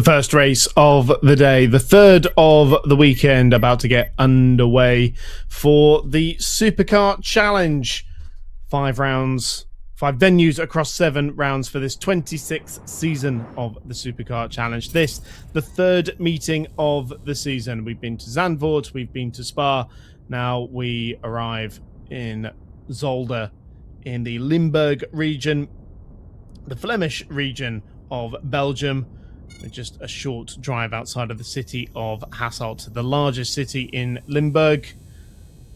The first race of the day, the third of the weekend, about to get underway for the Supercar Challenge. 5 rounds, 5 venues across 7 rounds for this 26th season of the Supercar Challenge. This, the third meeting of the season. We've been to Zandvoort, we've been to Spa. Now we arrive in Zolder in the Limburg region, the Flemish region of Belgium. Just a short drive outside of the city of Hasselt, the largest city in Limburg.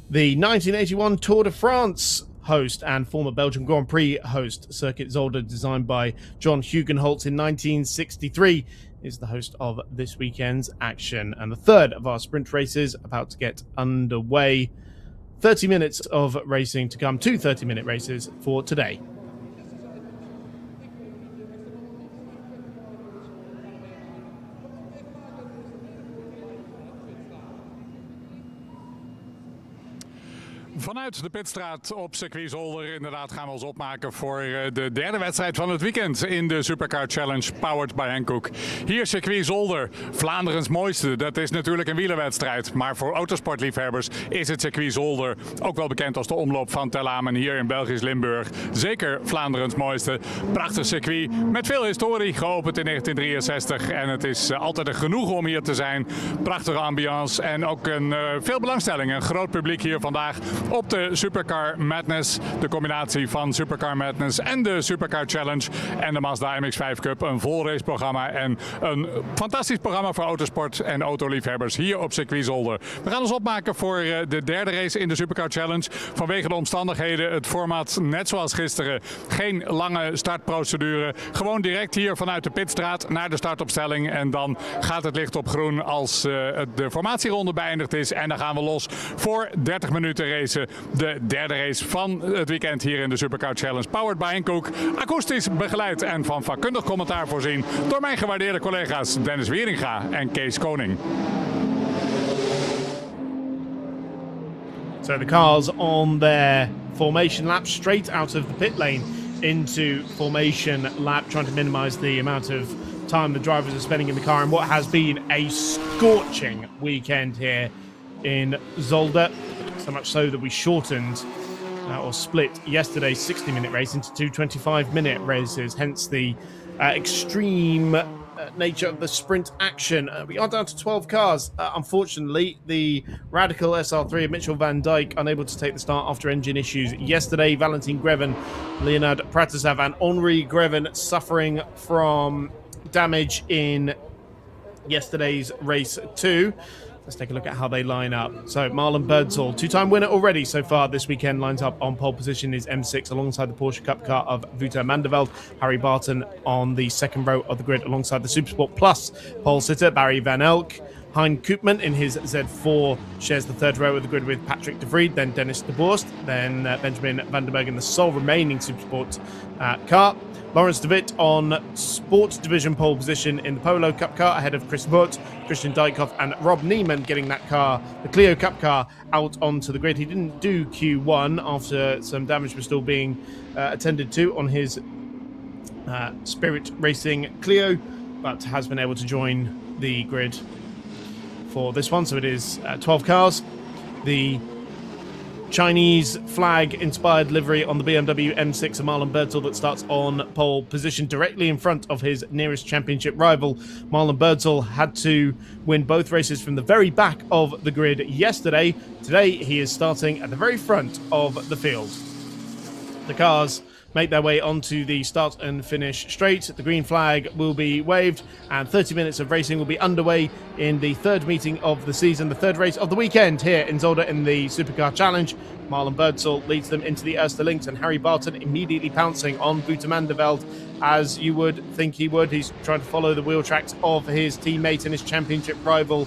The 1981 Tour de France host and former Belgian Grand Prix host, Circuit Zolder, designed by John Hugenholtz in 1963, is the host of this weekend's action. And the third of our sprint races about to get underway. 30 minutes of racing to come, 2 30-minute races for today. Vanuit de pitstraat op circuit Zolder inderdaad gaan we ons opmaken voor de derde wedstrijd van het weekend in de Supercar Challenge powered by Hankook. Hier circuit Zolder, Vlaanderens mooiste. Dat is natuurlijk een wielerwedstrijd, maar voor autosportliefhebbers is het circuit Zolder ook wel bekend als de omloop van Tel Amen hier in Belgisch Limburg. Zeker Vlaanderens mooiste. Prachtig circuit met veel historie, geopend in 1963 en het is altijd een genoegen om hier te zijn. Prachtige ambiance en ook veel belangstelling. Een groot publiek hier vandaag op de Supercar Madness, de combinatie van Supercar Madness en de Supercar Challenge en de Mazda MX-5 Cup. Een vol raceprogramma en een fantastisch programma voor autosport en autoliefhebbers hier op circuit Zolder. We gaan ons opmaken voor de derde race in de Supercar Challenge. Vanwege de omstandigheden, het format net zoals gisteren, geen lange startprocedure. Gewoon direct hier vanuit de pitstraat naar de startopstelling en dan gaat het licht op groen als de formatieronde beëindigd is en dan gaan we los voor 30 minuten race. De derde race van het weekend hier in de Supercar Challenge, powered by Hankook. Akoestisch begeleid en van vakkundig commentaar voorzien door mijn gewaardeerde collega's Dennis Wieringa en Kees Koning. So the cars on their formation lap, straight out of the pit lane into formation lap, trying to minimize the amount of time the drivers are spending in the car in what has been a scorching weekend here in Zolder. So much so that we shortened or split yesterday's 60-minute race into 2 25-minute races, hence the extreme nature of the sprint action. We are down to 12 cars. Unfortunately, the Radical SR3 of Mitchell van Dijk unable to take the start after engine issues yesterday. Valentin Greven, Leonard Pratasav and Henri Greven suffering from damage in yesterday's race 2. Let's take a look at how they line up. So Marlon Birdsall, 2-time winner already so far this weekend, lines up on pole position in his M6 alongside the Porsche Cup car of Wouter Mandeveld. Harry Barton on the second row of the grid alongside the Supersport Plus pole sitter Barry Van Elk. Hein Koopman in his Z4 shares the third row of the grid with Patrick de Vries, then Dennis de Borst, then Benjamin van der Berg in the sole remaining Supersport car. Lawrence de Witt on Sport Division pole position in the Polo Cup car ahead of Chris Butt, Christian Dijkhoff and Rob Neiman getting that car, the Clio Cup car, out onto the grid. He didn't do Q1 after some damage was still being attended to on his Spirit Racing Clio, but has been able to join the grid for this one. So it is 12 cars. The Chinese flag-inspired livery on the BMW M6 of Marlon Birdsall that starts on pole position directly in front of his nearest championship rival. Marlon Birdsall had to win both races from the very back of the grid yesterday. Today he is starting at the very front of the field. The cars make their way onto the start and finish straight. The green flag will be waved and 30 minutes of racing will be underway in the third meeting of the season, the third race of the weekend here in Zolder in the Supercar Challenge. Marlon Birdsall leads them into the Erste Links and Harry Barton immediately pouncing on Wouter Mandeveld as you would think he would. He's trying to follow the wheel tracks of his teammate and his championship rival.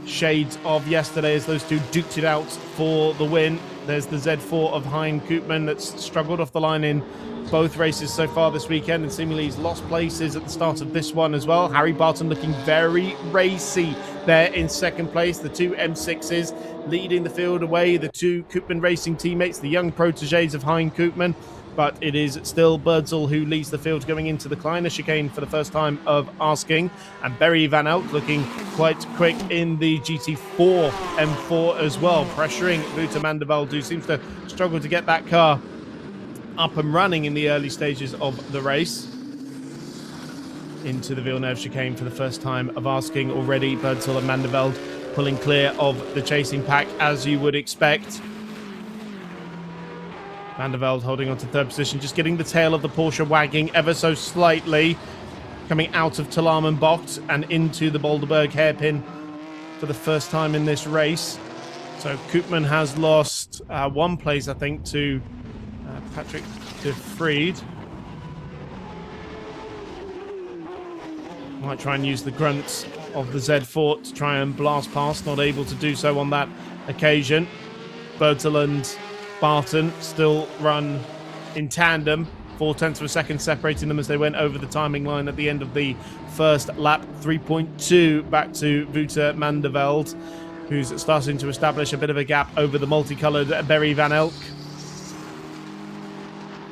Shades of yesterday as those two duked it out for the win. There's the Z4 of Hein Koopman that's struggled off the line in both races so far this weekend and seemingly he's lost places at the start of this one as well. Harry Barton looking very racy there in second place. The two M6s leading the field away. The two Koopman Racing teammates, the young proteges of Hein Koopman. but it is still Birdsall who leads the field going into the Kleiner chicane for the first time of asking, and Barry Van Elk looking quite quick in the GT4 M4 as well, pressuring Wouter Mandeveld, who seems to struggle to get that car up and running in the early stages of the race. Into the Villeneuve chicane for the first time of asking already. Birdsall and Mandeveld pulling clear of the chasing pack, as you would expect. Mandeveld holding on to third position, just getting the tail of the Porsche wagging ever so slightly, coming out of Talarman Bocht and into the Boulderberg hairpin for the first time in this race. So Koopman has lost one place, I think, to Patrick de Vriend. Might try and use the grunts of the Z4 to try and blast past. Not able to do so on that occasion. Birdsall and Barton still run in tandem. 0.4 of a second separating them as they went over the timing line at the end of the first lap. 3.2 back to Wouter Mandeveld, who's starting to establish a bit of a gap over the multicoloured Barry Van Elk,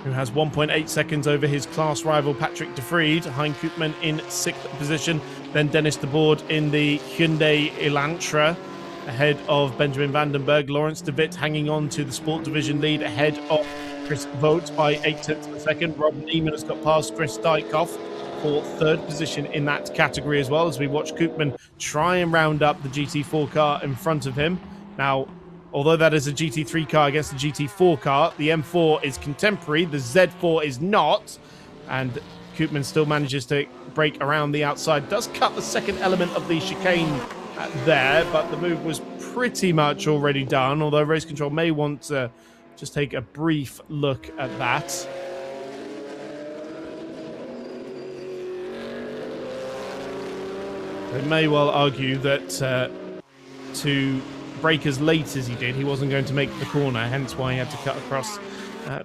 who has 1.8 seconds over his class rival Patrick de Vriend. Hein Koopman in 6th position. Then Dennis de Boer in the Hyundai Elantra, ahead of Benjamin Vandenberg. Lawrence de Witt hanging on to the Sport Division lead ahead of Chris Vogt by 0.8 of a second. Rob Neiman has got past Chris Dykhoff for 3rd position in that category as well, as we watch Koopman try and round up the GT4 car in front of him. Now, although that is a GT3 car against the GT4 car, the M4 is contemporary, the Z4 is not, and Koopman still manages to break around the outside. Does cut the second element of the chicane there, but the move was pretty much already done, although Race Control may want to just take a brief look at that. They may well argue that to brake as late as he did, he wasn't going to make the corner, hence why he had to cut across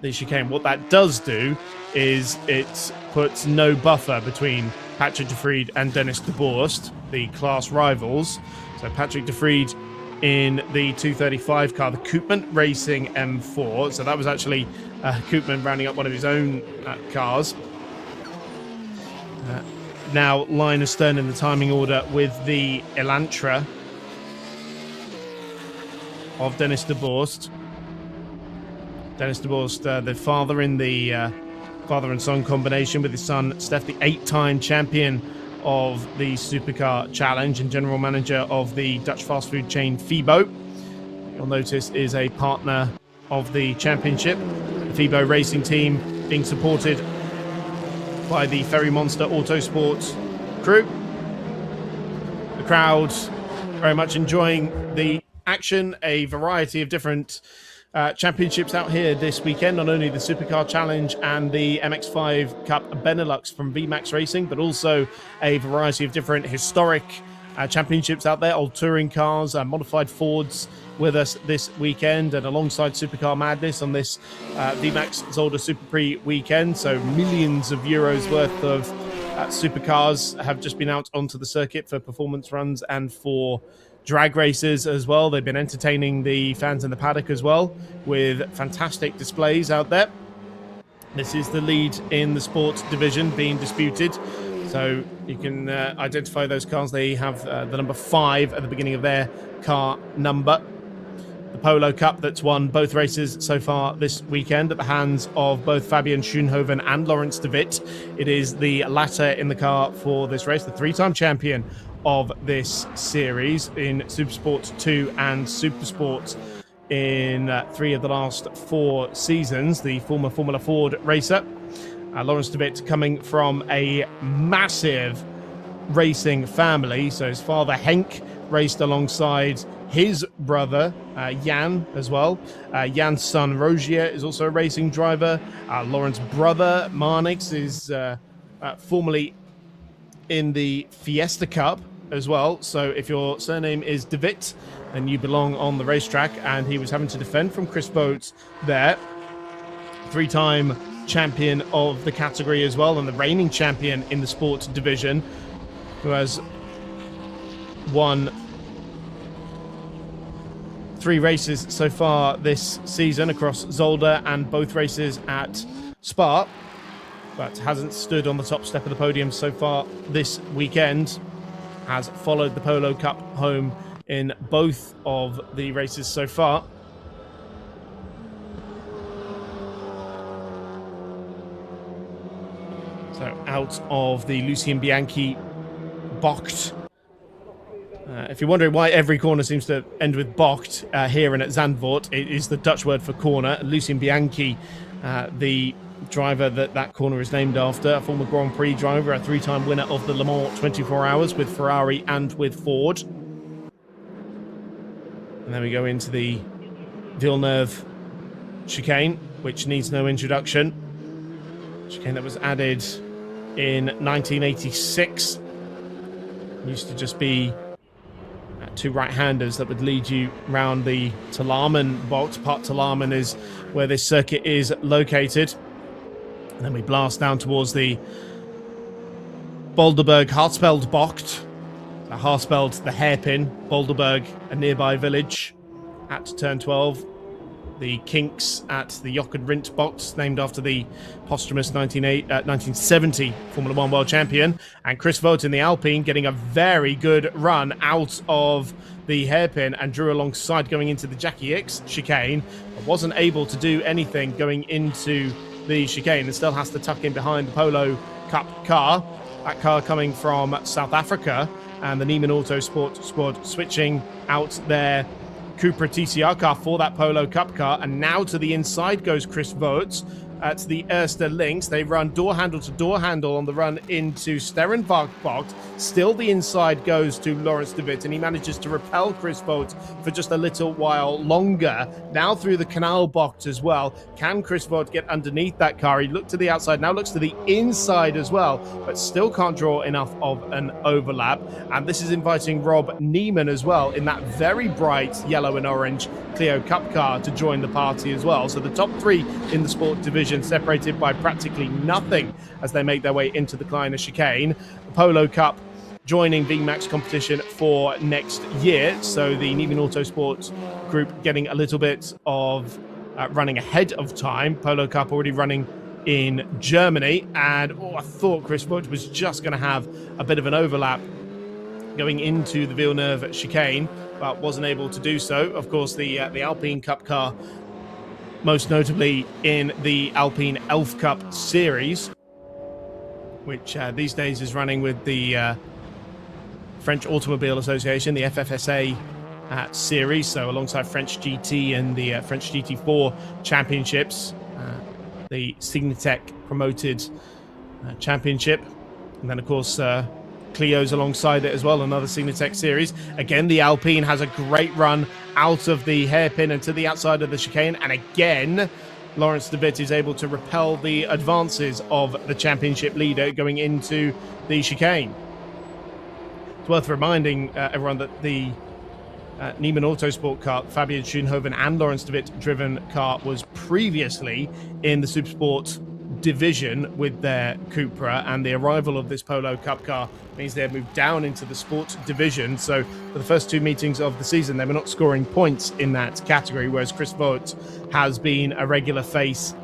the chicane. What that does do is it puts no buffer between Patrick de Vriend and Dennis de Boer, the class rivals. So Patrick de Vriend in the 235 car, the Koopman Racing M4. So that was actually Koopman rounding up one of his own cars. Now Linus Stern in the timing order with the Elantra of Dennis de Boer. Dennis de Boer, the father in the father and son combination with his son Steph, the 8-time champion of the Supercar Challenge and general manager of the Dutch fast food chain Fibo. You'll notice is a partner of the championship. The Fibo racing team being supported by the Ferry Monster Autosport crew. The crowd very much enjoying the action, a variety of different championships out here this weekend, not only the Supercar Challenge and the MX-5 Cup Benelux from VMAX Racing, but also a variety of different historic championships out there, old touring cars, modified Fords with us this weekend, and alongside Supercar Madness on this VMAX Zolder Super Prix weekend. So millions of euros worth of supercars have just been out onto the circuit for performance runs and for drag races as well. They've been entertaining the fans in the paddock as well with fantastic displays out there. This is the lead in the sports division being disputed, so you can identify those cars. They have the number 5 at the beginning of their car number. The Polo Cup that's won both races so far this weekend at the hands of both Fabian Schoenhoven and Lawrence de Witt. It is the latter in the car for this race, the 3-time champion of this series in Supersport 2 and Supersport in 3 of the last 4 seasons, the former Formula Ford racer. Lawrence de Witt coming from a massive racing family. So his father, Henk, raced alongside his brother, Jan, as well. Jan's son, Rogier, is also a racing driver. Lawrence's brother, Marnix, is formerly in the Fiesta Cup as well. So if your surname is De Witt, then you belong on the racetrack, and he was having to defend from Chris Vogt there. 3-time champion of the category as well, and the reigning champion in the sports division, who has won 3 races so far this season across Zolder and both races at Spa, but hasn't stood on the top step of the podium so far this weekend. Has followed the Polo Cup home in both of the races so far. So out of the Lucien Bianchi Bocht. If you're wondering why every corner seems to end with Bocht here and at Zandvoort, it is the Dutch word for corner. Lucien Bianchi, the driver that corner is named after, a former Grand Prix driver, a 3-time winner of the Le Mans 24 Hours with Ferrari and with Ford. And then we go into the Villeneuve chicane, which needs no introduction. Chicane that was added in 1986. Used to just be two right-handers that would lead you round the Talaman box. Park Talaman is where this circuit is located. And then we blast down towards the Boulderberg Hartspeld Bocht. Hartspeld, the hairpin. Boulderberg, a nearby village at turn 12. The Kinks at the Jochen Rindt box, named after the posthumous 1970 Formula 1 World Champion. And Chris Vogt in the Alpine getting a very good run out of the hairpin and drew alongside going into the Jackie X chicane, but wasn't able to do anything going into the chicane and still has to tuck in behind the Polo Cup car. That car coming from South Africa, and the Neiman Autosport squad switching out their Cupra TCR car for that Polo Cup car. And now to the inside goes Chris Vogt at the Erster Links. They run door handle to door handle on the run into Sterrenbach Bocht. Still the inside goes to Lawrence de Witt, and he manages to repel Chris Vogt for just a little while longer. Now through the Canal Bocht as well. Can Chris Vogt get underneath that car? He looked to the outside, now looks to the inside as well, but still can't draw enough of an overlap. And this is inviting Rob Neiman as well in that very bright yellow and orange Clio Cup car to join the party as well. So the top three in the sport division separated by practically nothing as they make their way into the Kleiner chicane. The Polo Cup joining VMAX competition for next year. So the Neiman Autosport group getting a little bit of running ahead of time. Polo Cup already running in Germany. And I thought Chris Vogt was just going to have a bit of an overlap going into the Villeneuve chicane, but wasn't able to do so. Of course, the Alpine Cup car, most notably in the Alpine Elf Cup series, which these days is running with the French Automobile Association, the FFSA series, so alongside French GT and the French GT4 championships, the Signatec promoted championship, and then of course Clio's alongside it as well, another Signatec series. Again, the Alpine has a great run out of the hairpin and to the outside of the chicane, and again Lawrence de Witt is able to repel the advances of the championship leader going into the chicane. It's worth reminding everyone that the Neiman Autosport car, Fabian Schoenhoven and Lawrence de Witt driven car, was previously in the Supersport division with their Cupra, and the arrival of this Polo Cup car means they've moved down into the sport division. So for the first two meetings of the season, they were not scoring points in that category, whereas Chris Vogt has been a regular face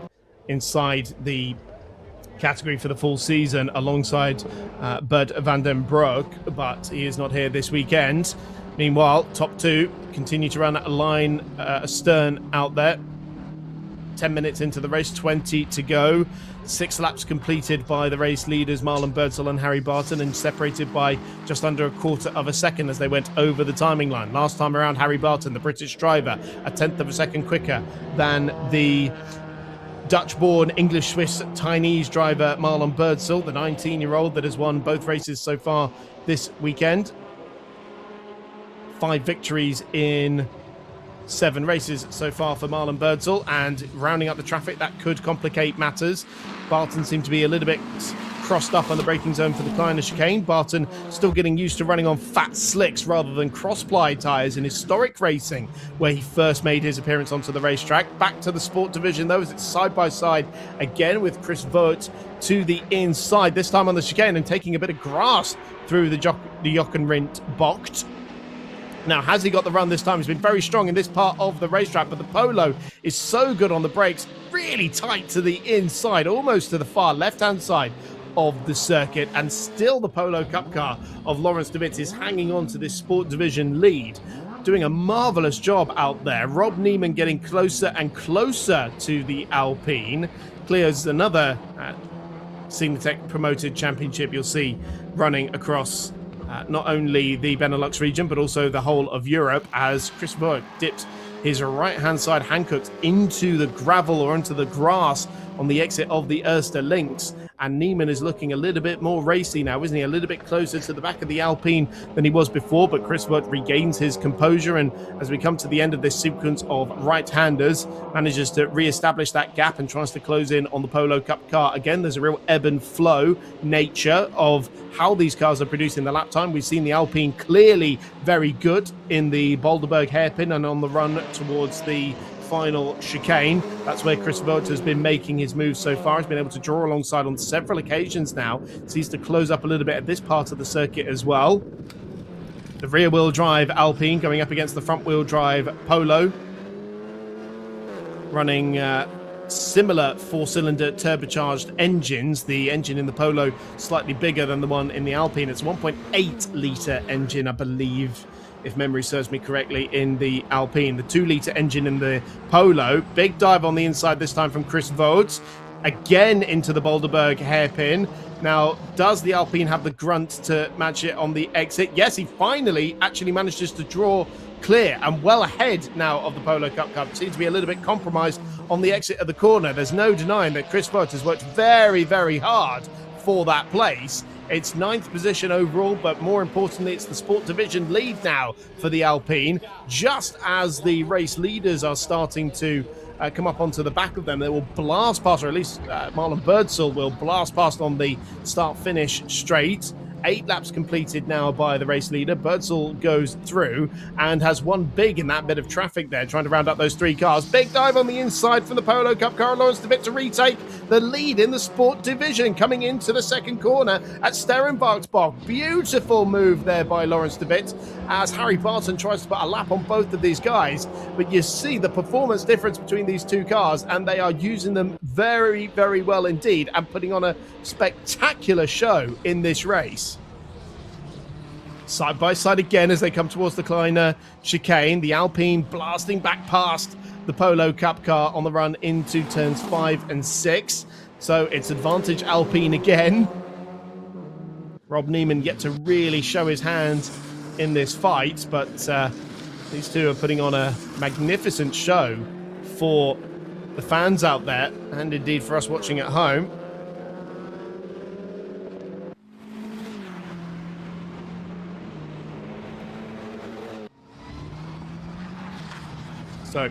inside the category for the full season alongside Bert van den Broek, but he is not here this weekend. Meanwhile, top two continue to run a line astern out there. 10 minutes into the race, 20 to go. 6 laps completed by the race leaders Marlon Birdsall and Harry Barton, and separated by just under a quarter of a second as they went over the timing line. Last time around, Harry Barton, the British driver, a tenth of a second quicker than the Dutch-born English-Swiss Chinese driver Marlon Birdsall, the 19-year-old that has won both races so far this weekend. 5 victories in 7 races so far for Marlon Birdsall, and rounding up the traffic that could complicate matters. Barton seemed to be a little bit crossed up on the braking zone for the Kleiner chicane. Barton still getting used to running on fat slicks rather than cross-ply tyres in historic racing, where he first made his appearance onto the racetrack. Back to the sport division though, as it's side by side again with Chris Vogt to the inside, this time on the chicane and taking a bit of grass through the Jochen Rindt Bocht. Now, has he got the run this time? He's been very strong in this part of the racetrack, but the Polo is so good on the brakes, really tight to the inside, almost to the far left-hand side of the circuit, and still the Polo Cup car of Lawrence de Witt is hanging on to this Sport Division lead, doing a marvellous job out there. Rob Neiman getting closer and closer to the Alpine. Clears another Signatech promoted championship you'll see running across not only the Benelux region, but also the whole of Europe, as Chris Vogt dips his right-hand side Hankook into the gravel or into the grass on the exit of the Erster Links. And Neiman is looking a little bit more racy now, isn't he? A little bit closer to the back of the Alpine than he was before, but Chris Vogt regains his composure, and as we come to the end of this sequence of right-handers, manages to re-establish that gap and tries to close in on the Polo Cup car. Again, there's a real ebb and flow nature of how these cars are producing the lap time. We've seen the Alpine clearly very good in the Boulderberg hairpin and on the run towards the final chicane. That's where Chris Vogt has been making his moves so far. He's been able to draw alongside on several occasions now. Seems to close up a little bit at this part of the circuit as well. The rear-wheel drive Alpine going up against the front-wheel drive Polo. Running similar four-cylinder turbocharged engines. The engine in the Polo slightly bigger than the one in the Alpine. It's a 1.8-litre engine, I believe, if memory serves me correctly, in the Alpine. The 2-litre engine in the Polo. Big dive on the inside this time from Chris Vogt. Again into the Boulderberg hairpin. Now, does the Alpine have the grunt to match it on the exit? Yes, he finally actually manages to draw clear and well ahead now of the Polo Cup car. Seems to be a little bit compromised on the exit of the corner. There's no denying that Chris Vogt has worked very, very hard for that place. It's 9th position overall, but more importantly, it's the Sport Division lead now for the Alpine. Just as the race leaders are starting to come up onto the back of them, they will blast past, or at least Marlon Birdsall will blast past on the start-finish straight. 8 laps completed now by the race leader. Birdsall goes through and has won big in that bit of traffic there, trying to round up those 3 cars. Big dive on the inside from the Polo Cup car. Lawrence de Witt to retake the lead in the Sport Division, coming into the second corner at Sterrenbachsbach. Beautiful move there by Lawrence de Witt as Harry Barton tries to put a lap on both of these guys. But you see the performance difference between these 2 cars, and they are using them very, very well indeed and putting on a spectacular show in this race. Side by side again as they come towards the Kleiner chicane. The Alpine blasting back past the Polo Cup car on the run into turns 5 and 6. So it's advantage Alpine again. Rob Neiman yet to really show his hand in this fight, but these two are putting on a magnificent show for the fans out there, and indeed for us watching at home. So,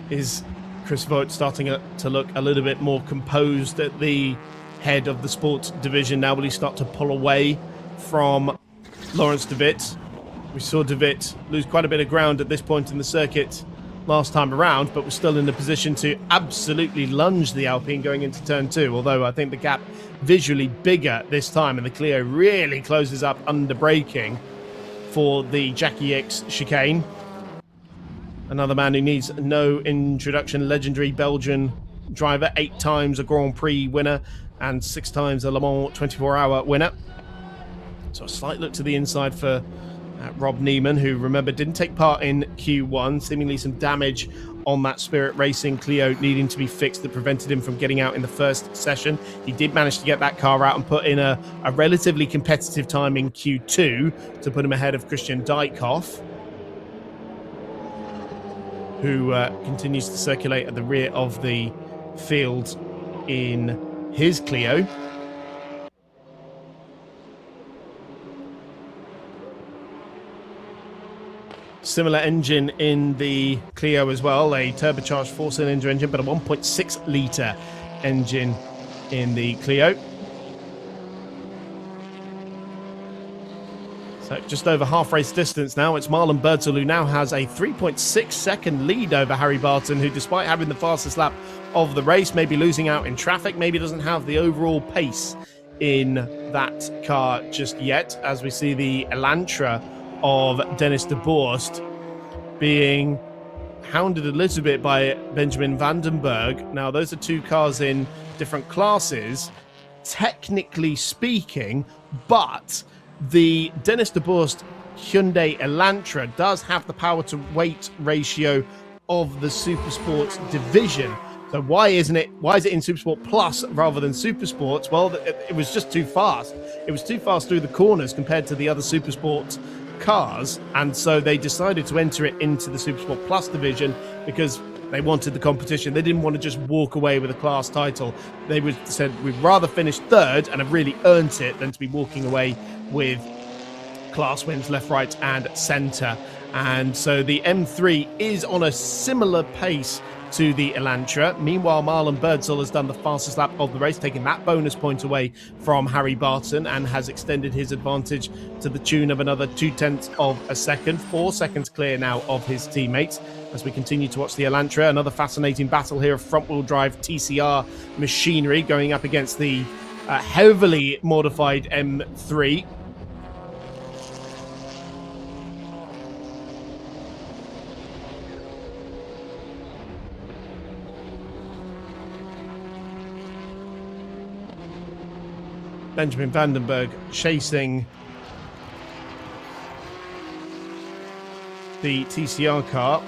is Chris Vogt starting to look a little bit more composed at the head of the Sports Division now? Will he start to pull away from Lawrence de Witt? We saw de Witt lose quite a bit of ground at this point in the circuit last time around, but was still in a position to absolutely lunge the Alpine going into turn 2, although I think the gap visually bigger this time, and the Clio really closes up under braking for the Jackie X chicane. Another man who needs no introduction, legendary Belgian driver, 8 times a Grand Prix winner and 6 times a Le Mans 24-hour winner. So a slight look to the inside for Rob Neiman, who, remember, didn't take part in Q1. Seemingly some damage on that Spirit Racing Clio needing to be fixed that prevented him from getting out in the first session. He did manage to get that car out and put in a relatively competitive time in Q2 to put him ahead of Christian Dijkhoff, who continues to circulate at the rear of the field in his Clio. Similar engine in the Clio as well, a turbocharged 4-cylinder engine, but a 1.6-litre engine in the Clio. So just over half race distance now. It's Marlon Birdsall who now has a 3.6 second lead over Harry Barton, who, despite having the fastest lap of the race, maybe losing out in traffic, maybe doesn't have the overall pace in that car just yet, as we see the Elantra of Dennis de Borst being hounded a little bit by Benjamin Vandenberg. Now, those are two cars in different classes, technically speaking, but the Dennis de Borst Hyundai Elantra does have the power to weight ratio of the Supersport division. So why is it in Supersport Plus rather than Supersports? Well, it was just too fast. It was too fast through the corners compared to the other Supersport cars, and so they decided to enter it into the Supersport Plus division because they wanted the competition. They didn't want to just walk away with a class title. They said, we'd rather finish third and have really earned it than to be walking away with class wins left, right, and centre. And so the M3 is on a similar pace to the Elantra. Meanwhile, Marlon Birdsall has done the fastest lap of the race, taking that bonus point away from Harry Barton, and has extended his advantage to the tune of another 0.2 of a second. 4 seconds clear now of his teammates as we continue to watch the Elantra. Another fascinating battle here of front-wheel drive TCR machinery going up against the heavily modified M3. Benjamin Vandenberg chasing the TCR car.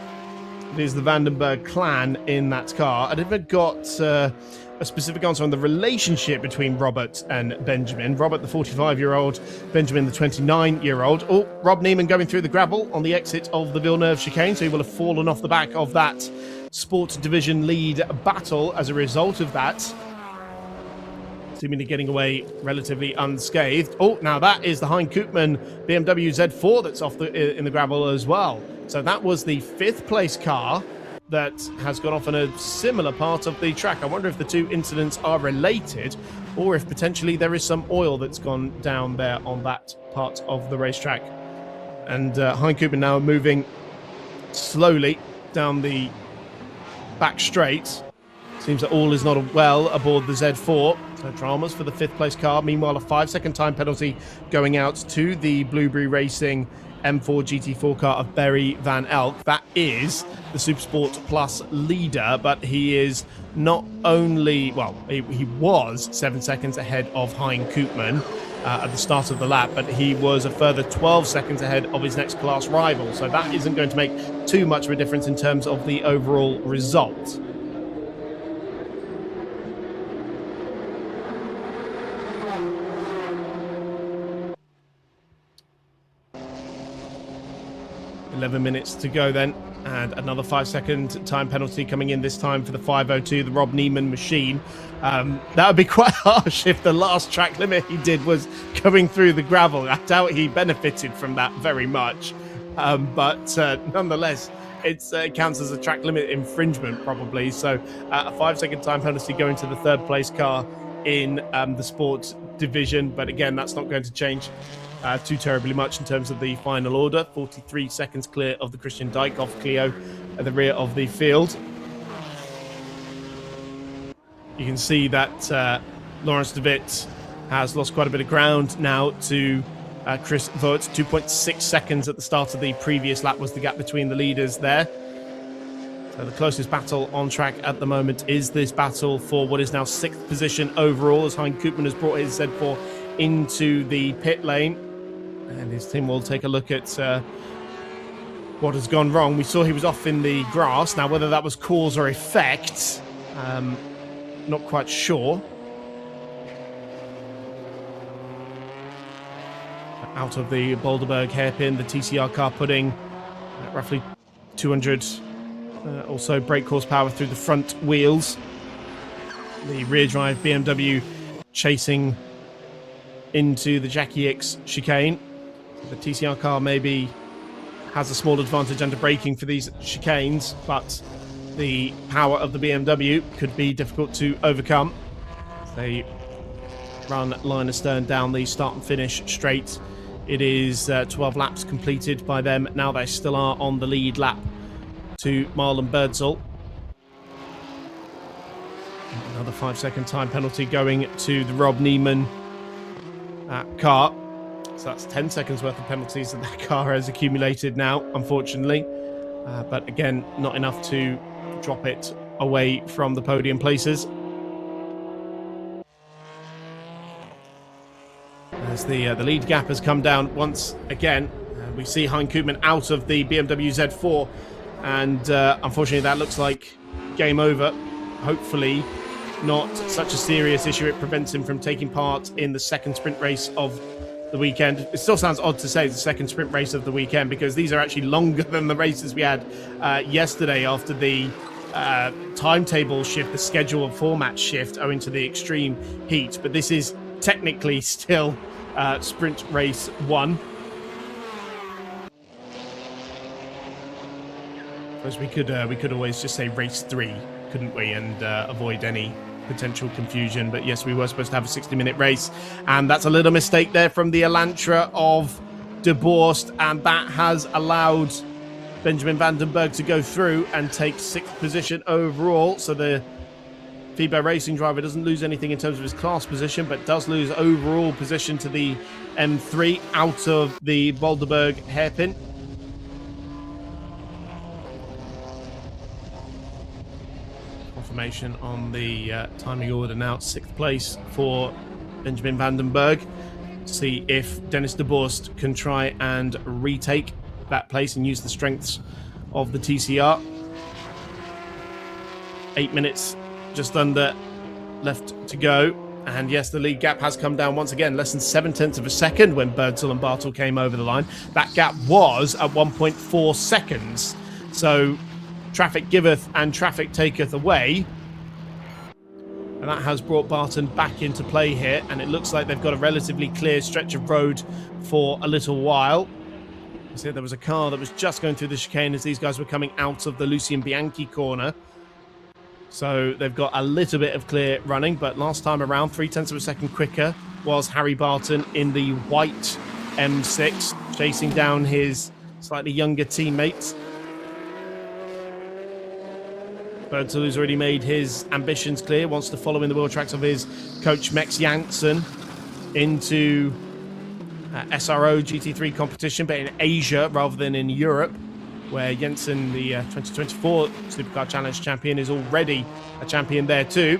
It is the Vandenberg clan in that car. I never got a specific answer on the relationship between Robert and Benjamin. Robert, the 45-year-old, Benjamin, the 29-year-old. Oh, Rob Neiman going through the gravel on the exit of the Villeneuve chicane, so he will have fallen off the back of that sports division lead battle as a result of that. Seemingly getting away relatively unscathed. Oh, now that is the Hankook BMW Z4 that's off in the gravel as well. So that was the 5th place car that has gone off in a similar part of the track. I wonder if the two incidents are related, or if potentially there is some oil that's gone down there on that part of the racetrack. And Hankook now moving slowly down the back straight. Seems that all is not well aboard the Z4. So dramas for the 5th place car. Meanwhile, a 5-second time penalty going out to the Blueberry Racing M4 GT4 car of Barry Van Elk. That is the Supersport Plus leader, but he is not only, well, he was 7 seconds ahead of Hein Koopman at the start of the lap, but he was a further 12 seconds ahead of his next class rival. So that isn't going to make too much of a difference in terms of the overall result. Minutes to go then, and another 5-second time penalty coming in, this time for the 502, the Rob Neiman machine. That would be quite harsh if the last track limit he did was going through the gravel. I doubt he benefited from that very much, but nonetheless, it counts as a track limit infringement probably. So a 5-second time penalty going to the 3rd place car in the sports division, but again, that's not going to change too terribly much in terms of the final order. 43 seconds clear of the Christian Dykhoff Clio at the rear of the field. You can see that Lawrence de Witt has lost quite a bit of ground now to Chris Vogt. 2.6 seconds at the start of the previous lap was the gap between the leaders there. So the closest battle on track at the moment is this battle for what is now 6th position overall, as Hein Koopman has brought his Z4 into the pit lane. And his team will take a look at what has gone wrong. We saw he was off in the grass. Now, whether that was cause or effect, not quite sure. Out of the Boulderberg hairpin, the TCR car putting roughly 200 or so brake horsepower through the front wheels. The rear drive BMW chasing into the Jackie X chicane. The TCR car maybe has a small advantage under braking for these chicanes, but the power of the BMW could be difficult to overcome. They run line astern down the start and finish straight. It is 12 laps completed by them. Now they still are on the lead lap to Marlon Birdsall. Another 5-second time penalty going to the Rob Neiman car. So that's 10 seconds worth of penalties that car has accumulated now, unfortunately. But again, not enough to drop it away from the podium places. As the lead gap has come down once again, we see Hankook out of the BMW Z4, and unfortunately that looks like game over. Hopefully not such a serious issue. It prevents him from taking part in the second sprint race of the weekend. It still sounds odd to say the second sprint race of the weekend, because these are actually longer than the races we had yesterday after the timetable shift, the schedule format shift owing to the extreme heat. But this is technically still sprint race 1. As we could always just say race 3, couldn't we, and avoid any potential confusion. But yes, we were supposed to have a 60-minute race, and that's a little mistake there from the Elantra of De Borst, and that has allowed Benjamin van den Berg to go through and take 6th position overall. So the FIBA racing driver doesn't lose anything in terms of his class position, but does lose overall position to the M3 out of the Boulderberg hairpin. Confirmation on the timing order now. 6th place for Benjamin van den Berg. See if Dennis De Borst can try and retake that place and use the strengths of the TCR. 8 minutes just under left to go, and yes, the lead gap has come down once again, less than 7/10 of a second when Birdsall and Bartel came over the line. That gap was at 1.4 seconds, so traffic giveth and traffic taketh away, and that has brought Barton back into play here, and it looks like they've got a relatively clear stretch of road for a little while. You see, there was a car that was just going through the chicane as these guys were coming out of the Lucien Bianchi corner. So they've got a little bit of clear running, but last time around, 0.3 of a second quicker was Harry Barton in the white M6, chasing down his slightly younger teammates. Birdsall, who's already made his ambitions clear, wants to follow in the wheel tracks of his coach Max Janssen into SRO GT3 competition, but in Asia rather than in Europe, where Jensen, the 2024 Supercar Challenge champion, is already a champion there too.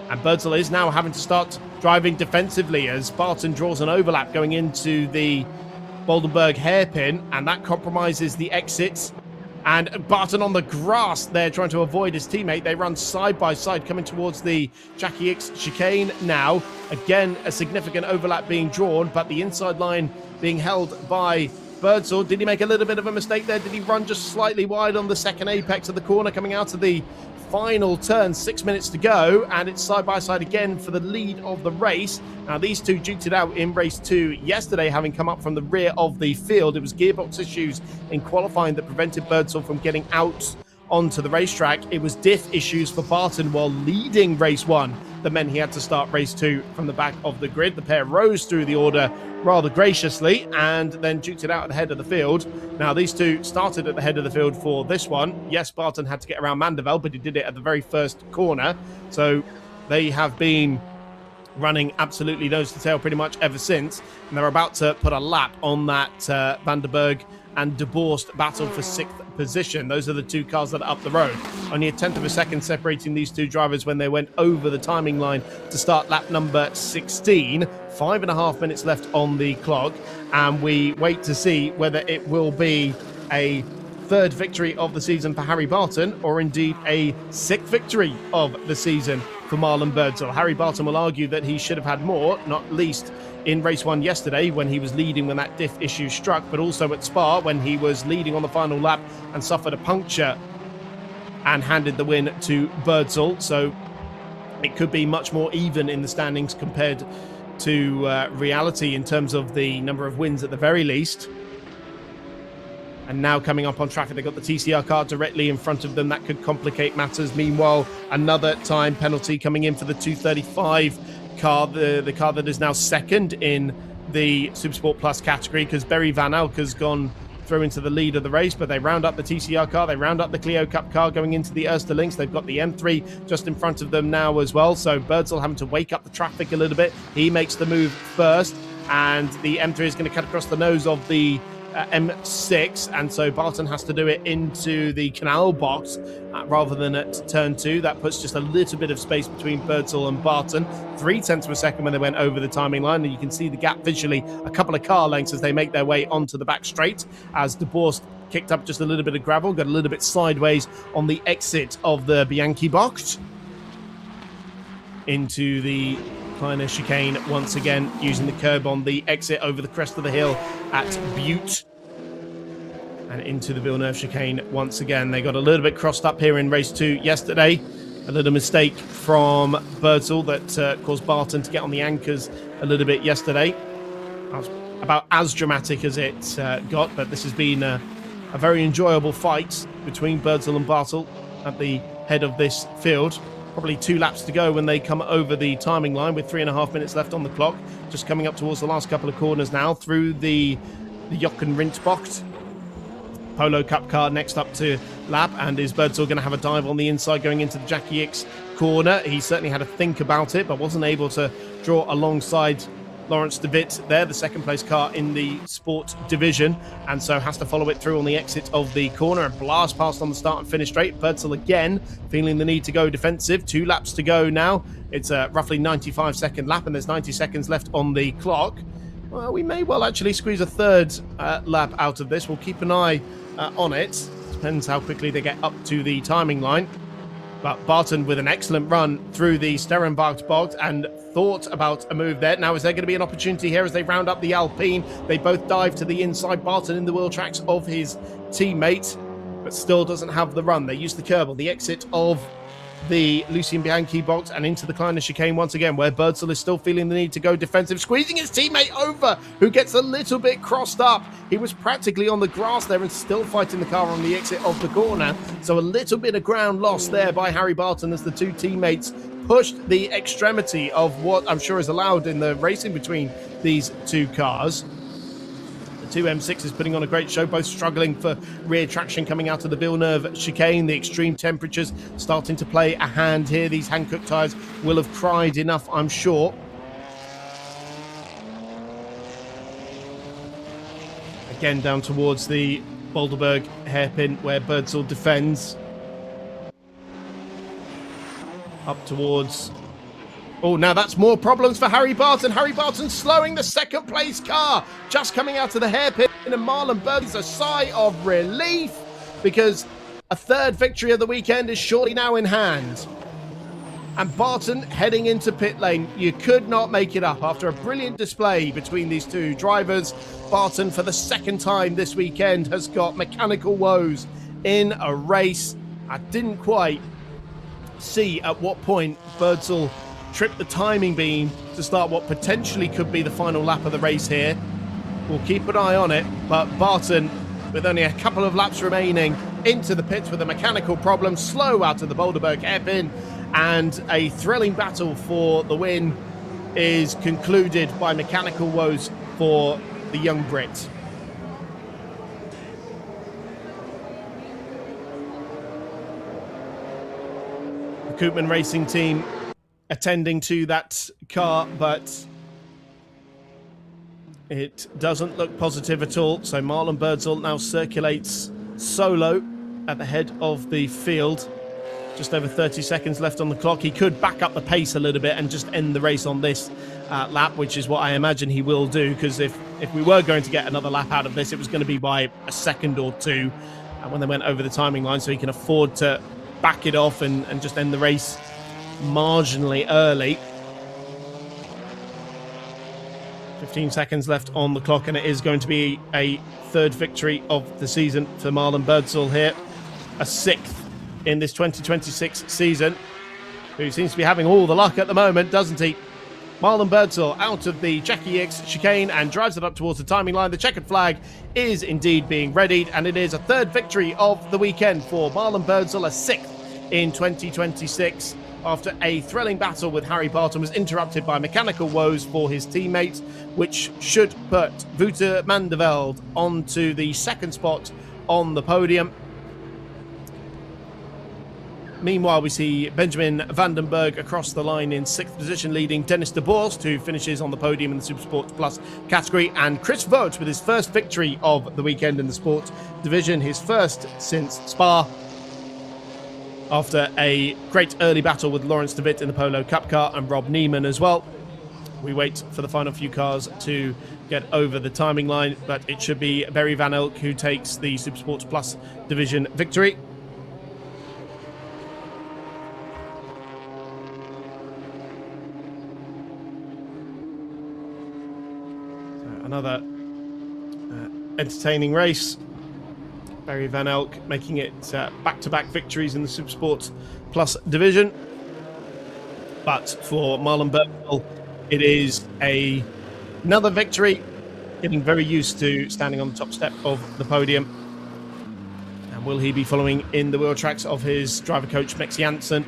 And Birdsall is now having to start driving defensively as Barton draws an overlap going into the Boulderberg hairpin, and that compromises the exits. And Barton on the grass there trying to avoid his teammate. They run side by side coming towards the Jackie X chicane now. Again, a significant overlap being drawn, but the inside line being held by Birdsall. Did he make a little bit of a mistake there? Did he run just slightly wide on the second apex of the corner coming out of the final turn? 6 minutes to go, and it's side by side again for the lead of the race. Now, these two duked it out in race 2 yesterday, having come up from the rear of the field. It was gearbox issues in qualifying that prevented Birdsall from getting out onto the racetrack. It was diff issues for Barton while leading race 1 that meant he had to start race 2 from the back of the grid. The pair rose through the order rather graciously and then duked it out at the head of the field. Now, these two started at the head of the field for this one. Yes, Barton had to get around Mandeville, but he did it at the very first corner. So they have been running absolutely nose to tail pretty much ever since, and they're about to put a lap on that Van der Berg and De Borst battle for 6th position. Those are the two cars that are up the road. Only a 10th of a second separating these two drivers when they went over the timing line to start lap number 16. 5.5 minutes left on the clock, and we wait to see whether it will be a 3rd victory of the season for Harry Barton, or indeed a 6th victory of the season for Marlon Birdsall. Harry Barton will argue that he should have had more, not least in race 1 yesterday when he was leading when that diff issue struck, but also at Spa when he was leading on the final lap and suffered a puncture and handed the win to Birdsall. So it could be much more even in the standings compared to reality in terms of the number of wins at the very least. And now coming up on traffic, they've got the TCR car directly in front of them. That could complicate matters. Meanwhile, another time penalty coming in for the 235 car, the car that is now second in the Supersport Plus category, because Berry Van Elk has gone through into the lead of the race, but they round up the TCR car, they round up the Clio Cup car going into the Erster Links. They've got the M3 just in front of them now as well, so Birdsall having to wake up the traffic a little bit. He makes the move first, and the M3 is going to cut across the nose of the M6, and so Barton has to do it into the canal box rather than at turn 2. That puts just a little bit of space between Birdsall and Barton. 0.3 of a second when they went over the timing line, and you can see the gap visually, a couple of car lengths as they make their way onto the back straight, as De Boerst kicked up just a little bit of gravel, got a little bit sideways on the exit of the Bianchi box into the Kleiner chicane once again, using the curb on the exit over the crest of the hill at Butte, and into the Villeneuve chicane once again. They got a little bit crossed up here in race 2 yesterday. A little mistake from Birdsall that caused Barton to get on the anchors a little bit yesterday. That was about as dramatic as it got, but this has been a very enjoyable fight between Birdsall and Bartle at the head of this field. Probably 2 laps to go when they come over the timing line with 3.5 minutes left on the clock. Just coming up towards the last couple of corners now through the Jochen Rindt box. Polo Cup car next up to lap, and is Birdsall going to have a dive on the inside going into the Jackie X corner? He certainly had a think about it, but wasn't able to draw alongside Lawrence de Witt there, the second place car in the sport division, and so has to follow it through on the exit of the corner and blast past on the start and finish straight. Birdsall again feeling the need to go defensive. 2 laps to go now. It's a roughly 95-second lap, and there's 90 seconds left on the clock. Well, we may well actually squeeze a third lap out of this. We'll keep an eye on it. Depends how quickly they get up to the timing line. But Barton with an excellent run through the Sterenbart box and thought about a move there. Now, is there going to be an opportunity here as they round up the Alpine? They both dive to the inside. Barton in the wheel tracks of his teammate, but still doesn't have the run. They use the curb on the exit of the Lucien Bianchi box and into the Kleiner chicane once again, where Birdsall is still feeling the need to go defensive, squeezing his teammate over, who gets a little bit crossed up. He was practically on the grass there and still fighting the car on the exit of the corner. So a little bit of ground lost there by Harry Barton as the 2 teammates pushed the extremity of what I'm sure is allowed in the racing between these 2 cars. 2 M6s putting on a great show, both struggling for rear traction coming out of the Villeneuve chicane. The extreme temperatures starting to play a hand here. These Hankook tyres will have cried enough, I'm sure. Again, down towards the Boulderberg hairpin where Birdsall defends. Up towards... Oh, now that's more problems for Harry Barton. Harry Barton slowing the second place car, just coming out of the hairpin, and Marlon Bird's a sigh of relief because a third victory of the weekend is surely now in hand. And Barton heading into pit lane. You could not make it up after a brilliant display between these 2 drivers. Barton, for the second time this weekend, has got mechanical woes in a race. I didn't quite see at what point Birdsall tripped the timing beam to start what potentially could be the final lap of the race here. We'll keep an eye on it, but Barton, with only a couple of laps remaining, into the pits with a mechanical problem, slow out of the Boulderberg hairpin, and a thrilling battle for the win is concluded by mechanical woes for the young Brit. The Koopman Racing team attending to that car, but it doesn't look positive at all. So Marlon Birdsall now circulates solo at the head of the field. Just over 30 seconds left on the clock. He could back up the pace a little bit and just end the race on this lap, which is what I imagine he will do, because if we were going to get another lap out of this, it was going to be by a second or 2 when they went over the timing line, so he can afford to back it off and just end the race marginally early. 15 seconds left on the clock, and it is going to be a 3rd victory of the season for Marlon Birdsall here. A 6th in this 2026 season, who seems to be having all the luck at the moment, doesn't he? Marlon Birdsall out of the Jackie X chicane and drives it up towards the timing line. The checkered flag is indeed being readied, and it is a 3rd victory of the weekend for Marlon Birdsall, a 6th in 2026. After a thrilling battle with Harry Barton was interrupted by mechanical woes for his teammates, which should put Wouter Mandeveld onto the 2nd spot on the podium. Meanwhile, we see Benjamin Vandenberg across the line in 6th position, leading Dennis de Borst, who finishes on the podium in the Supersports Plus category, and Chris Vogt with his first victory of the weekend in the sports division, his first since Spa, after a great early battle with Lawrence de Witt in the Polo Cup car and Rob Neiman as well. We wait for the final few cars to get over the timing line, but it should be Barry Van Elk who takes the Supersports Plus division victory. Another entertaining race. Barry Van Elk making it back-to-back victories in the Supersports Plus division. But for Marlon Bertel, it is another victory, getting very used to standing on the top step of the podium. And will he be following in the wheel tracks of his driver coach, Mex Janssen,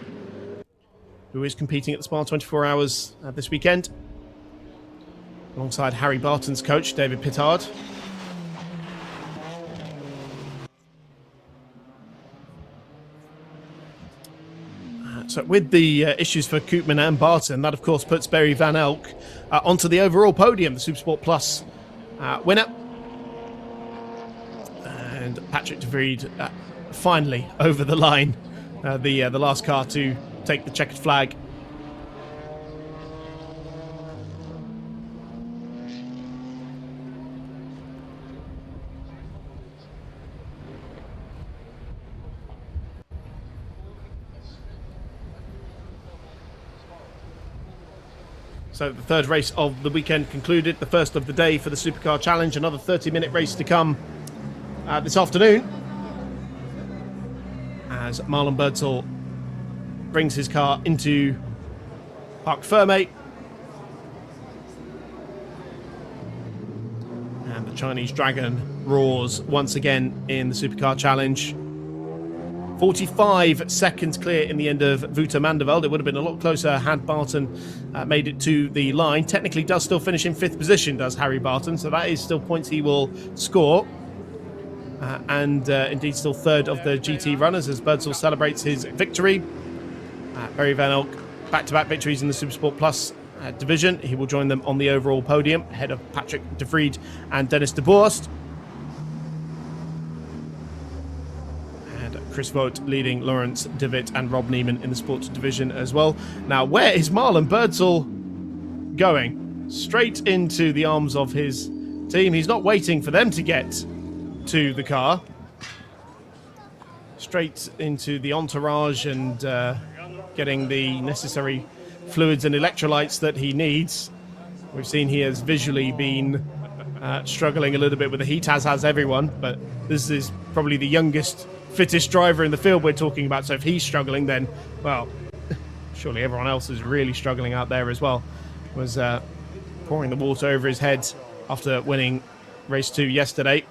who is competing at the Spa 24 Hours this weekend, alongside Harry Barton's coach, David Pittard. So with the issues for Koopman and Barton, that of course puts Barry Van Elk onto the overall podium, the Supersport Plus winner. And Patrick de Vries finally over the line, the last car to take the checkered flag. So the third race of the weekend concluded, the first of the day for the Supercar Challenge. Another 30-minute race to come this afternoon, as Marlon Bertel brings his car into Parc Ferme. And the Chinese Dragon roars once again in the Supercar Challenge. 45 seconds clear in the end of Wouter Mandeveld. It would have been a lot closer had Barton made it to the line. Technically does still finish in 5th position, does Harry Barton, so that is still points he will score. And indeed still third of the GT runners as Bertel celebrates his victory. Barry Van Elk, back-to-back victories in the Supersport Plus division. He will join them on the overall podium, ahead of Patrick de Vries and Dennis de Borst. Chris Vogt leading Lawrence de Witt and Rob Neiman in the sports division as well. Now, where is Marlon Bertel going? Straight into the arms of his team. He's not waiting for them to get to the car. Straight into the entourage and getting the necessary fluids and electrolytes that he needs. We've seen he has visually been struggling a little bit with the heat, as has everyone, but this is probably the youngest, fittest driver in the field we're talking about, so if he's struggling, then, well, surely everyone else is really struggling out there as well. Was pouring the water over his head after winning race 2 yesterday.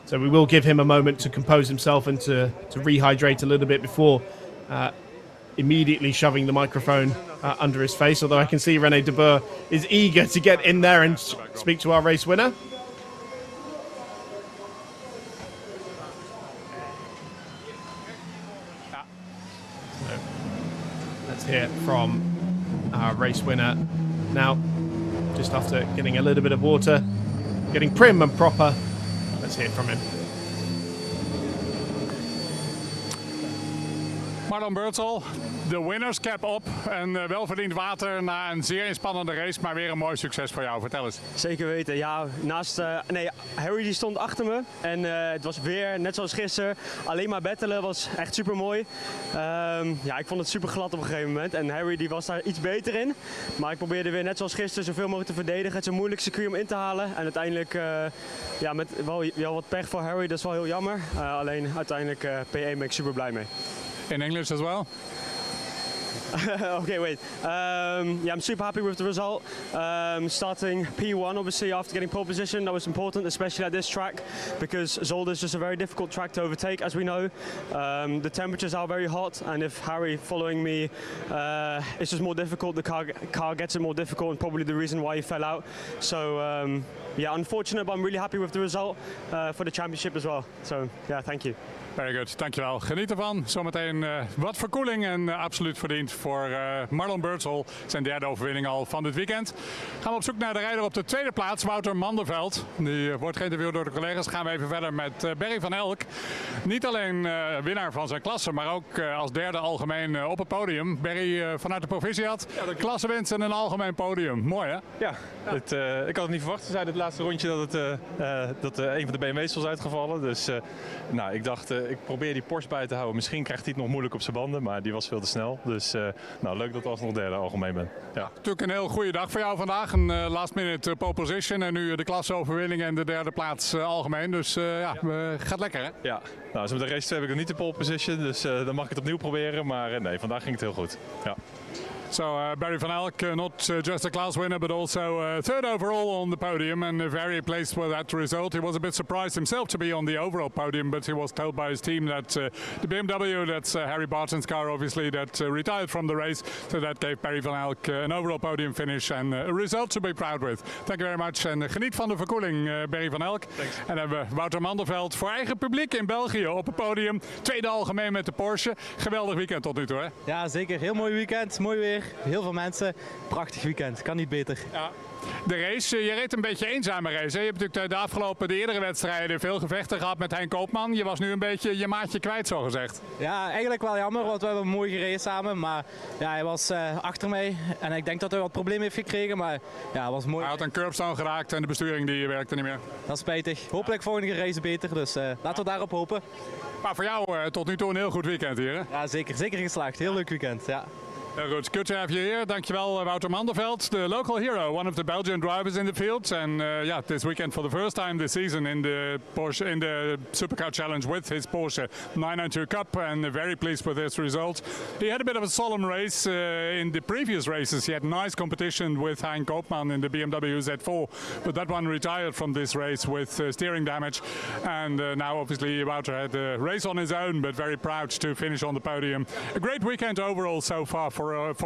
So we will give him a moment to compose himself and to rehydrate a little bit before immediately shoving the microphone under his face, although I can see René de Boer is eager to get in there and speak to our race winner. Let's hear from our race winner now, just after getting a little bit of water, getting prim and proper. Let's hear from him. Marlon Bertel, de winners cap op en welverdiend water na een zeer inspannende race, maar weer een mooi succes voor jou. Vertel eens. Zeker weten, ja. Harry die stond achter me en het was weer, net zoals gisteren, alleen maar battelen was echt super mooi. Ja, ik vond het super glad op een gegeven moment en Harry die was daar iets beter in. Maar ik probeerde weer, net zoals gisteren, zoveel mogelijk te verdedigen. Het is een moeilijk circuit om in te halen en uiteindelijk, ja, met wel wat pech voor Harry, dat is wel heel jammer. Alleen uiteindelijk P1 ben ik super blij mee. In English as well? Okay, wait. Yeah, I'm super happy with the result. Starting P1, obviously, after getting pole position, that was important, especially at this track, because Zolder is just a very difficult track to overtake, as we know. The temperatures are very hot, and if Harry following me, it's just more difficult. The car gets it more difficult, and probably the reason why he fell out. So, yeah, unfortunate, but I'm really happy with the result for the championship as well. So, yeah, thank you. Very good, dankjewel. Geniet ervan. Zometeen wat verkoeling en absoluut verdiend voor Marlon Burtsel. Zijn derde overwinning al van dit weekend. Gaan we op zoek naar de rijder op de tweede plaats, Wouter Manderveld. Die wordt geïnterviewd door de collega's. Gaan we even verder met Barry van Elk. Niet alleen winnaar van zijn klasse, maar ook als derde algemeen op het podium. Barry vanuit de proficiat. Ja, klassewinst en een algemeen podium. Mooi hè? Ja, ik had het niet verwacht. Ze zeiden het laatste rondje dat een van de BMW's was uitgevallen. Dus nou, ik dacht, ik probeer die Porsche bij te houden. Misschien krijgt hij het nog moeilijk op zijn banden, maar die was veel te snel. Dus nou, leuk dat ik alsnog derde algemeen ben. Ja. Natuurlijk een heel goede dag voor jou vandaag. Een last minute pole position en nu de klasseoverwinning en de derde plaats algemeen. Dus ja, gaat lekker hè? Ja, nou, met de race 2 heb ik nog niet de pole position, dus dan mag ik het opnieuw proberen. Maar nee, vandaag ging het heel goed. Ja. So Barry van Elk, not just a class winner, but also third overall on the podium, and very pleased with that result. He was a bit surprised himself to be on the overall podium, but he was told by his team that the BMW, that's Harry Barton's car, obviously, that retired from the race. So that gave Barry van Elk an overall podium finish and a result to be proud with. Thank you very much. En geniet van de verkoeling, Barry van Elk. Thanks. En dan hebben we Wouter Manderveld voor eigen publiek in België op het podium. Tweede algemeen met de Porsche. Geweldig weekend tot nu toe, hè? Ja, zeker. Heel mooi weekend. Mooi weer. Heel veel mensen. Prachtig weekend. Kan niet beter. Ja. De race, je reed een beetje een eenzame race. Hè? Je hebt natuurlijk de afgelopen de eerdere wedstrijden veel gevechten gehad met Hein Koopman. Je was nu een beetje je maatje kwijt, zo gezegd. Ja, eigenlijk wel jammer, want we hebben mooi gereden samen. Maar ja, hij was achter mij en ik denk dat hij wat problemen heeft gekregen. Maar ja, het was mooi. Hij had een curbstone geraakt en de besturing die werkte niet meer. Dat is spijtig. Hopelijk volgende race beter, dus laten we daarop hopen. Maar voor jou tot nu toe een heel goed weekend hier, hè? Ja, zeker. Zeker geslaagd. Heel leuk weekend, ja. Heel goed, good to have you here. Dankjewel Wouter Manderveld, the local hero, one of the Belgian drivers in the field. And yeah, this weekend for the first time this season in the Porsche, in the Supercar Challenge with his Porsche 992 Cup, and very pleased with his result. He had a bit of a solemn race in the previous races. He had nice competition with Hein Koopman in the BMW Z4, but that one retired from this race with steering damage. And now obviously Wouter had a race on his own, but very proud to finish on the podium. A great weekend overall so far for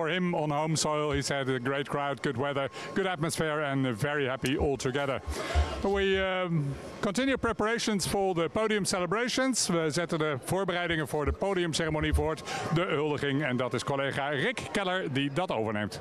him on home soil. He's had a great crowd, good weather, good atmosphere, and very happy all together. We continue preparations for the podium celebrations. We zetten de voorbereidingen voor de podiumceremonie voort, de huldiging, en dat is collega Rick Keller die dat overneemt.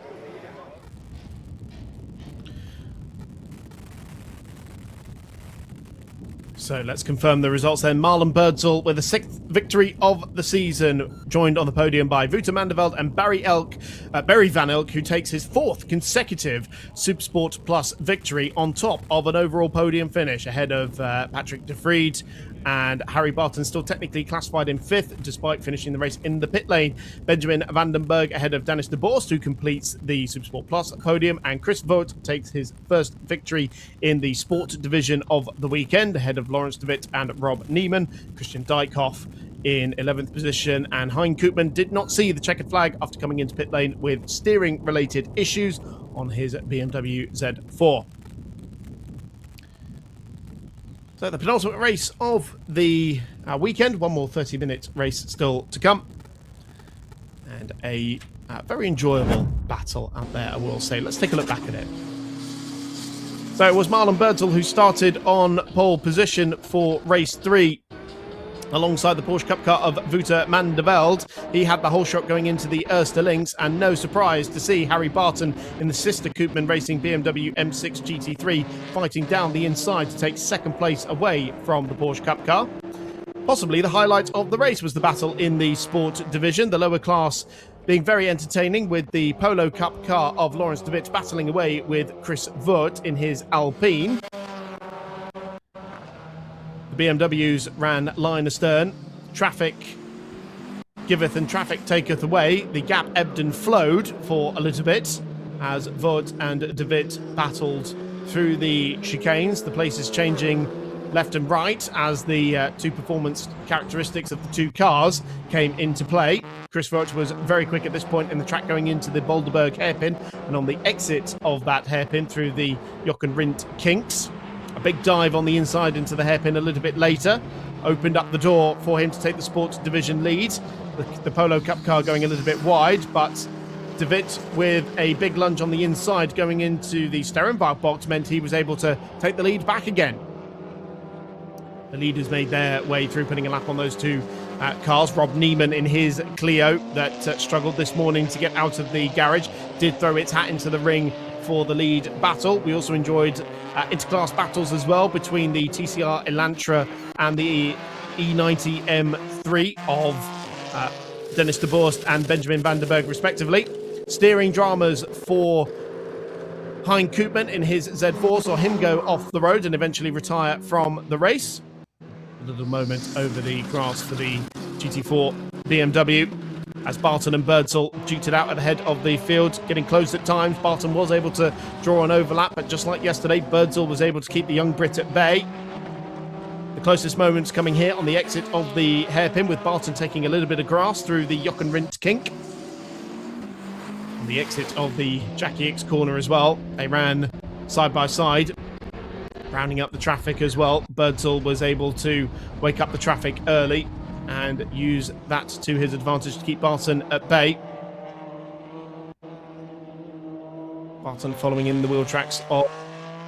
So let's confirm the results then. Marlon Birdsall with a 6th victory of the season, joined on the podium by Wouter Manderveld and Barry van Elk, who takes his 4th consecutive Supersport Plus victory on top of an overall podium finish, ahead of Patrick de Vriend. And Harry Barton still technically classified in 5th, despite finishing the race in the pit lane. Benjamin Vandenberg ahead of Dennis de Borst, who completes the Supersport Plus podium. And Chris Vogt takes his first victory in the sport division of the weekend, ahead of Lawrence de Witt and Rob Neiman. Christian Dijkhoff in 11th position. And Hein Koopman did not see the checkered flag after coming into pit lane with steering-related issues on his BMW Z4. So the penultimate race of the weekend, one more 30-minute race still to come. And a very enjoyable battle out there, I will say. Let's take a look back at it. So it was Marlon Birdsall who started on pole position for race 3. Alongside the Porsche Cup car of Wouter Manderveld. He had the whole shot going into the Erster Links, and no surprise to see Harry Barton in the sister Koopman Racing BMW M6 GT3 fighting down the inside to take 2nd place away from the Porsche Cup car. Possibly the highlight of the race was the battle in the sport division, the lower class being very entertaining, with the Polo Cup car of Lawrence de Witt battling away with Chris Vogt in his Alpine. BMWs ran line astern. Traffic giveth and traffic taketh away. The gap ebbed and flowed for a little bit as Vogt and de Witt battled through the chicanes. The place is changing left and right as the two performance characteristics of the two cars came into play. Chris Vogt was very quick at this point in the track going into the Boulderberg hairpin, and on the exit of that hairpin through the Jochen Rindt kinks. A big dive on the inside into the hairpin a little bit later opened up the door for him to take the sports division lead. The Polo Cup car going a little bit wide, but De Witt with a big lunge on the inside going into the Sterenbach box meant he was able to take the lead back again. The leaders made their way through, putting a lap on those two cars. Rob Neiman in his Clio that struggled this morning to get out of the garage did throw its hat into the ring for the lead battle. We also enjoyed interclass battles as well between the TCR Elantra and the E90 M3 of Dennis de Borst and Benjamin van der Berg respectively. Steering dramas for Hein Koopman in his Z4 saw him go off the road and eventually retire from the race. A little moment over the grass for the GT4 BMW as Barton and Birdsall duked it out at the head of the field, getting close at times. Barton was able to draw an overlap, but just like yesterday, Birdsall was able to keep the young Brit at bay. The closest moments coming here on the exit of the hairpin, with Barton taking a little bit of grass through the Jochen Rindt kink. On the exit of the Jackie X corner as well, they ran side by side, rounding up the traffic as well. Birdsall was able to wake up the traffic early and use that to his advantage to keep Barton at bay. Barton following in the wheel tracks of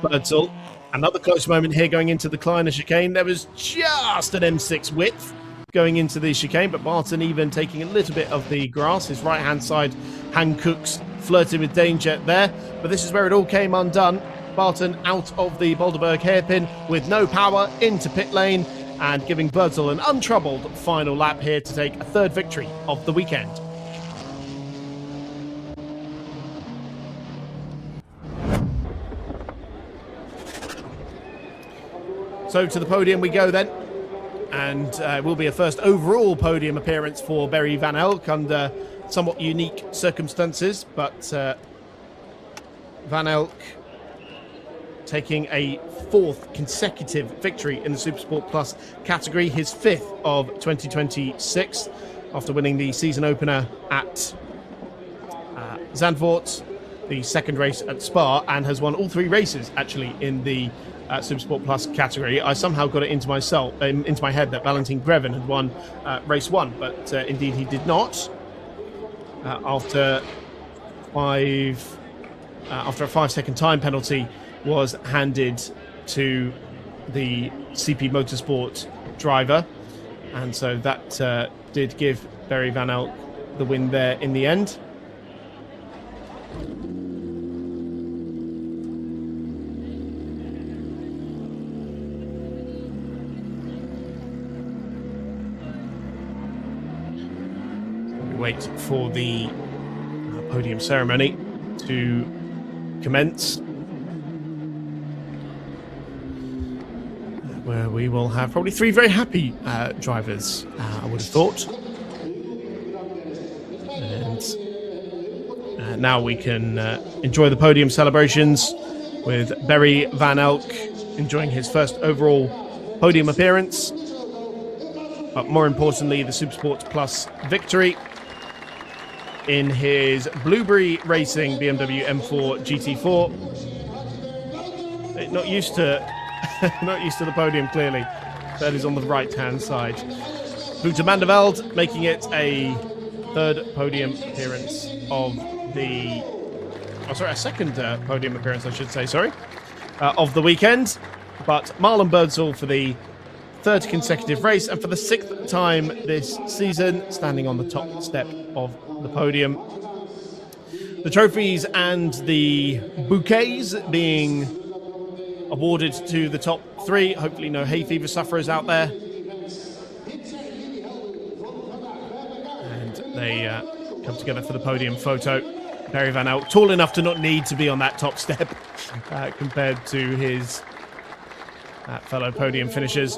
Birdsall. Another close moment here going into the Kleiner chicane. There was just an M6 width going into the chicane, but Barton even taking a little bit of the grass. His right-hand side, Hankook's flirting with danger there. But this is where it all came undone. Barton out of the Boulderberg hairpin with no power into pit lane and giving Birdsall an untroubled final lap here to take a third victory of the weekend. So to the podium we go then, and will be a first overall podium appearance for Barry Van Elk under somewhat unique circumstances, but Van Elk taking a fourth consecutive victory in the Supersport Plus category, his fifth of 2026, after winning the season opener at Zandvoort, the second race at Spa, and has won all three races actually in the Supersport Plus category. I somehow got it into my head that Valentin Greven had won race one, but indeed he did not. After a 5-second time penalty was handed to the CP Motorsport driver, and so that did give Barry Van Elk the win there in the end. We wait for the podium ceremony to commence, where we will have probably three very happy drivers, I would have thought. And now we can enjoy the podium celebrations with Barry Van Elk enjoying his first overall podium appearance, but more importantly the Supersport Plus victory in his Blueberry Racing BMW M4 GT4. Not used to the podium, clearly. That is on the right-hand side. Wouter van der Velde making it a third podium appearance of the... a second podium appearance, I should say, of the weekend. But Marlon Birdsall for the third consecutive race, and for the sixth time this season, standing on the top step of the podium. The trophies and the bouquets being awarded to the top three. Hopefully no hay fever sufferers out there. And they come together for the podium photo. Barry Van Elk, tall enough to not need to be on that top step compared to his fellow podium finishers.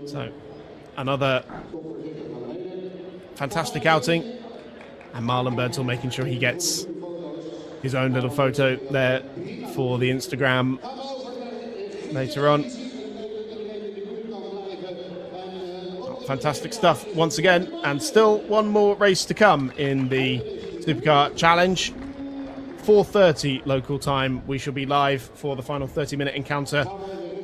So, another fantastic outing, and Marlon Birdsall making sure he gets his own little photo there for the Instagram later on. Fantastic stuff once again, and still one more race to come in the Supercar Challenge. 4:30 local time, we shall be live for the final 30-minute encounter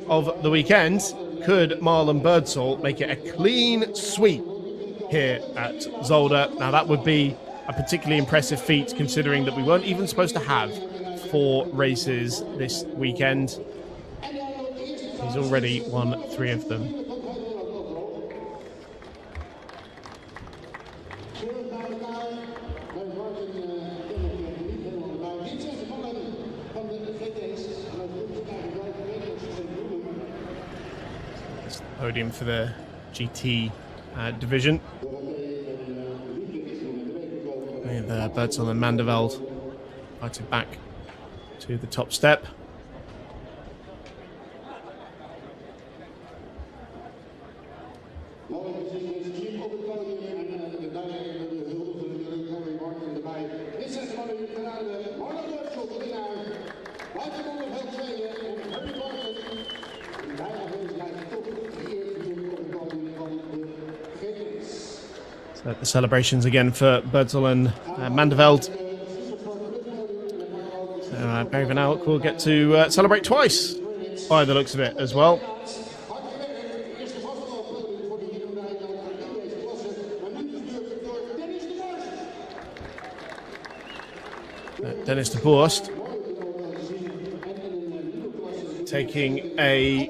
of the weekend. Could Marlon Birdsall make it a clean sweep here at Zolder? Now that would be a particularly impressive feat, considering that we weren't even supposed to have 4 races this weekend. He's already won 3 of them. Podium for the GT division. With Birdsall and Mandeveld fighting back to the top step. So the celebrations again for Birdsall and Mandeveld. Barry Van Alk will get to celebrate twice by the looks of it as well. Dennis de Borst taking a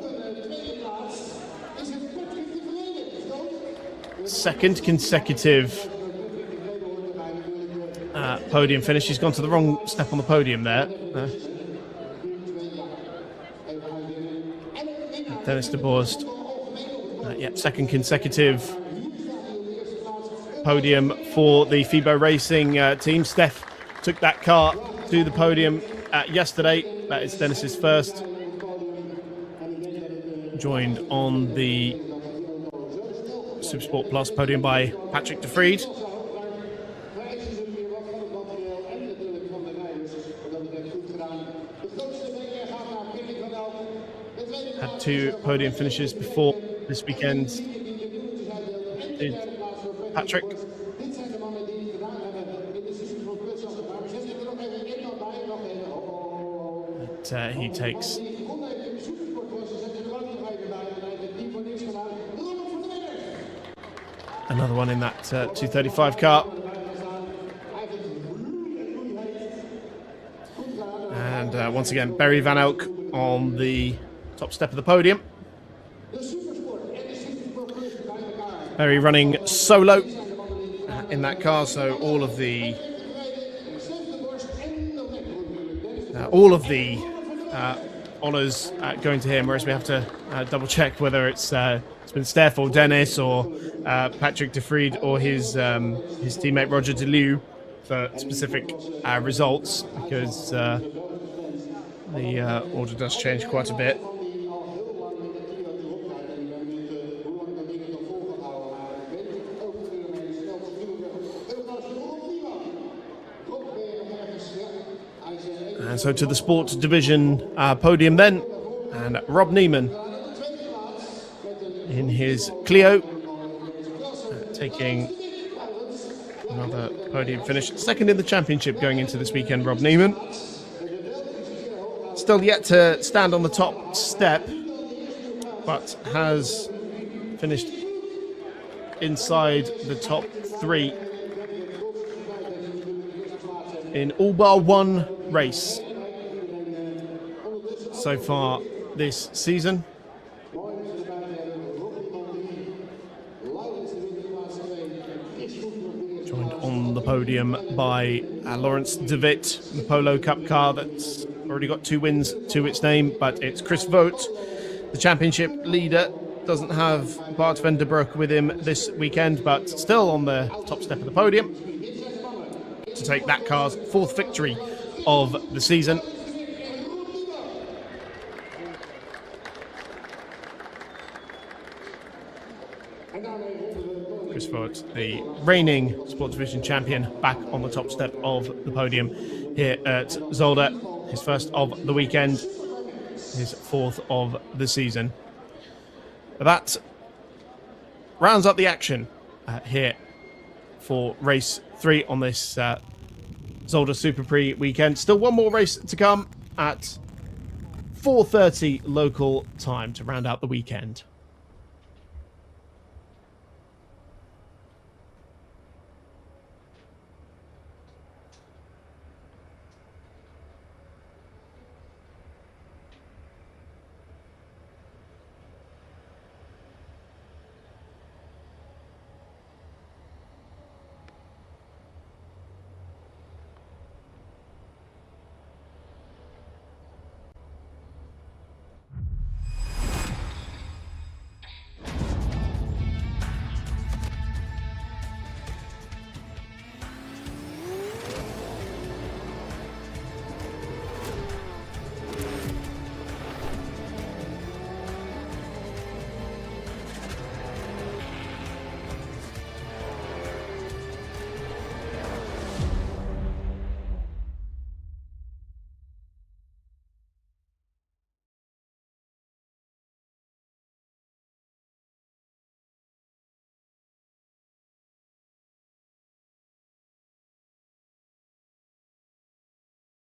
second consecutive podium finish. He's gone to the wrong step on the podium there. Dennis de Borst. Yep, second consecutive podium for the FIBO Racing team. Steph took that car to the podium yesterday. That is Dennis's first. Joined on the Supersport Plus podium by Patrick de Vriend. Had 2 podium finishes before this weekend. Did Patrick. But he takes another one in that 235 car. And once again, Barry Van Alk on the top step of the podium. Barry running solo in that car, so all of the honours going to him, whereas we have to double check whether it's been Steph or Dennis or Patrick de Vriend or his teammate Roger DeLue for specific results, because the order does change quite a bit. And so to the sports division podium then, and Rob Neiman in his Clio, taking another podium finish. Second in the championship going into this weekend, Rob Neiman. Still yet to stand on the top step, but has finished inside the top 3 in all bar 1 race so far this season. Joined on the podium by Lawrence de Witt, the Polo Cup car that's already got 2 wins to its name, but it's Chris Vogt, the championship leader. Doesn't have Bart van der Broek with him this weekend, but still on the top step of the podium to take that car's 4th victory of the season. Chris Vogt, the reigning Sports Division champion, back on the top step of the podium here at Zolder. His first of the weekend, his fourth of the season. That rounds up the action here for race 3 on this Zolder Super Prix weekend. Still one more race to come at 4:30 local time to round out the weekend.